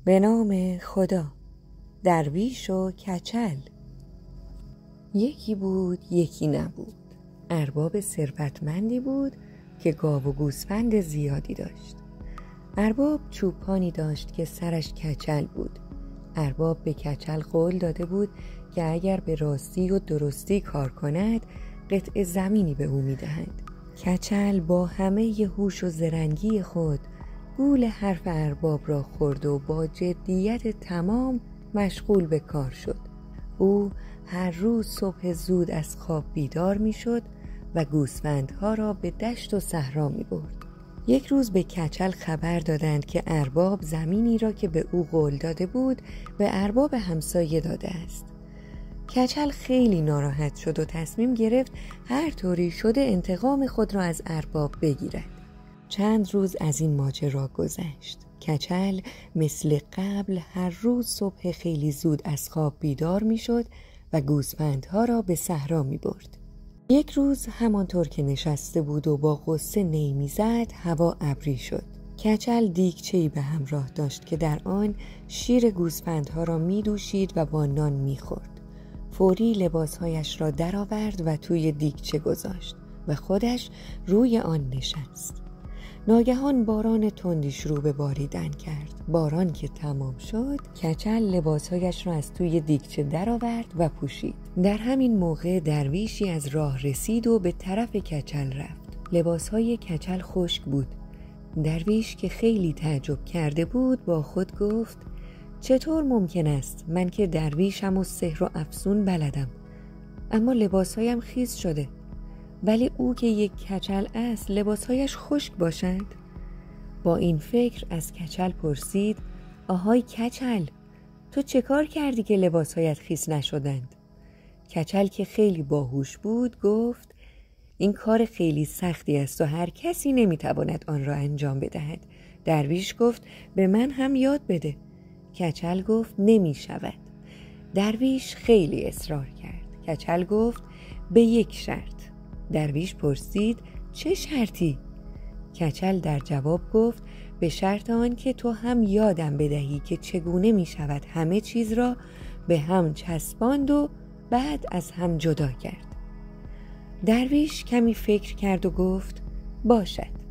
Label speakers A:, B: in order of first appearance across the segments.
A: به نام خدا. درویش و کچل. یکی بود یکی نبود. ارباب ثروتمندی بود که گاو و گوسفند زیادی داشت. ارباب چوپانی داشت که سرش کچل بود. ارباب به کچل قول داده بود که اگر به راستی و درستی کار کند قطع زمینی به او می‌دهد. کچل با همه هوش و زرنگی خود گول حرف ارباب را خورد و با جدیت تمام مشغول به کار شد. او هر روز صبح زود از خواب بیدار می شد و گوسفندها را به دشت و صحرا می برد. یک روز به کچل خبر دادند که ارباب زمینی را که به او قول داده بود به ارباب همسایه داده است. کچل خیلی ناراحت شد و تصمیم گرفت هر طوری شده انتقام خود را از ارباب بگیرد. چند روز از این ماجرا گذشت. کچل مثل قبل هر روز صبح خیلی زود از خواب بیدار می شد و گوسفندها را به صحرا می برد. یک روز همانطور که نشسته بود و با غصه نی می زد هوا ابری شد. کچل دیگچه‌ای به همراه داشت که در آن شیر گوسفندها را می دوشید و با نان می خورد. فوری لباسهایش را درآورد و توی دیگچه گذاشت و خودش روی آن نشست. ناگهان باران تندی شروع به باریدن کرد. باران که تمام شد کچل لباسهایش را از توی دیگچه درآورد و پوشید. در همین موقع درویشی از راه رسید و به طرف کچل رفت. لباسهای کچل خشک بود. درویش که خیلی تعجب کرده بود با خود گفت: چطور ممکن است من که درویشم و سحر و افسون بلدم اما لباسهایم خیس شده، ولی او که یک کچل است لباسهایش خشک باشد؟ با این فکر از کچل پرسید: آهای کچل، تو چه کار کردی که لباسهایت خیس نشدند؟ کچل که خیلی باهوش بود گفت: این کار خیلی سختی است و هر کسی نمیتواند آن را انجام بدهد. درویش گفت: به من هم یاد بده. کچل گفت: نمی شود. درویش خیلی اصرار کرد. کچل گفت: به یک شرط. درویش پرسید: چه شرطی؟ کچل در جواب گفت: به شرط آن که تو هم یادم بدهی که چگونه می شود همه چیز را به هم چسباند و بعد از هم جدا کرد. درویش کمی فکر کرد و گفت: باشد.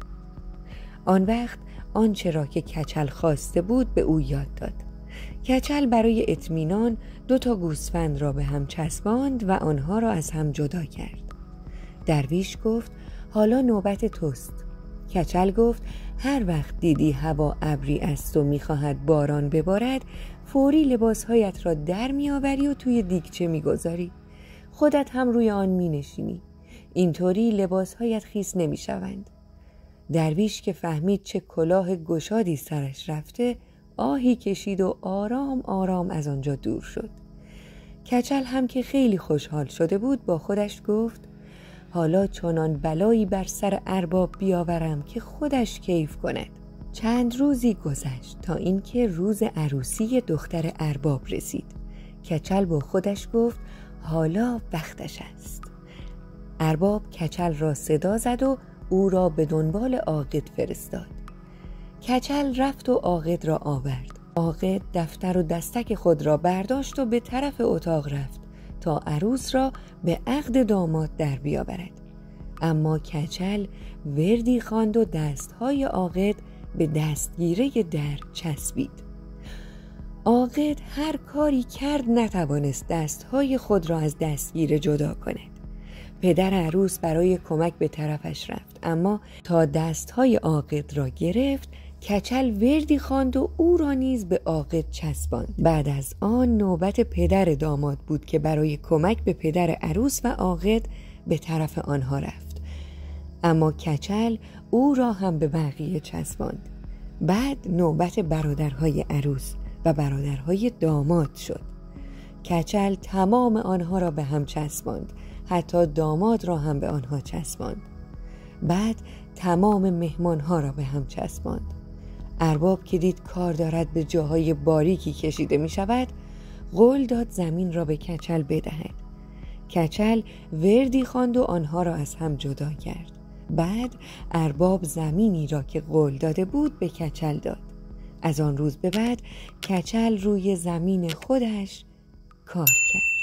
A: آن وقت آنچه را که کچل خواسته بود به او یاد داد. کچل برای اطمینان 2 گوسفند را به هم چسباند و آنها را از هم جدا کرد. درویش گفت: حالا نوبت توست. کچل گفت: هر وقت دیدی هوا ابری است و می‌خواهد باران ببارد فوری لباسهایت را در می‌آوری و توی دیگچه می‌گذاری. خودت هم روی آن می‌نشینی. اینطوری لباسهایت خیس نمی‌شوند. درویش که فهمید چه کلاه گشادی سرش رفته آهی کشید و آرام آرام از آنجا دور شد. کچل هم که خیلی خوشحال شده بود با خودش گفت: حالا چنان بلایی بر سر ارباب بیاورم که خودش کیف کند. چند روزی گذشت تا اینکه روز عروسی دختر ارباب رسید. کچل با خودش گفت: حالا وقتش است. ارباب کچل را صدا زد و او را به دنبال عاقد فرستاد. کچل رفت و عاقد را آورد. عاقد دفتر و دستک خود را برداشت و به طرف اتاق رفت تا عروس را به عقد داماد در بیاورد. اما کچل وردی خواند و دستهای عاقد به دستگیره در چسبید. عاقد هر کاری کرد نتوانست دستهای خود را از دستگیره جدا کند. پدر عروس برای کمک به طرفش رفت، اما تا دستهای عاقد را گرفت کچل وردی خواند و او را نیز به عاقد چسباند. بعد از آن نوبت پدر داماد بود که برای کمک به پدر عروس و عاقد به طرف آنها رفت، اما کچل او را هم به بقیه چسباند. بعد نوبت برادرهای عروس و برادرهای داماد شد. کچل تمام آنها را به هم چسباند، حتی داماد را هم به آنها چسباند. بعد تمام مهمانها را به هم چسباند. ارباب که دید کار دارد به جاهای باریکی کشیده می شود قول داد زمین را به کچل بدهد. کچل وردی خواند و آنها را از هم جدا کرد. بعد ارباب زمینی را که قول داده بود به کچل داد. از آن روز به بعد کچل روی زمین خودش کار کرد.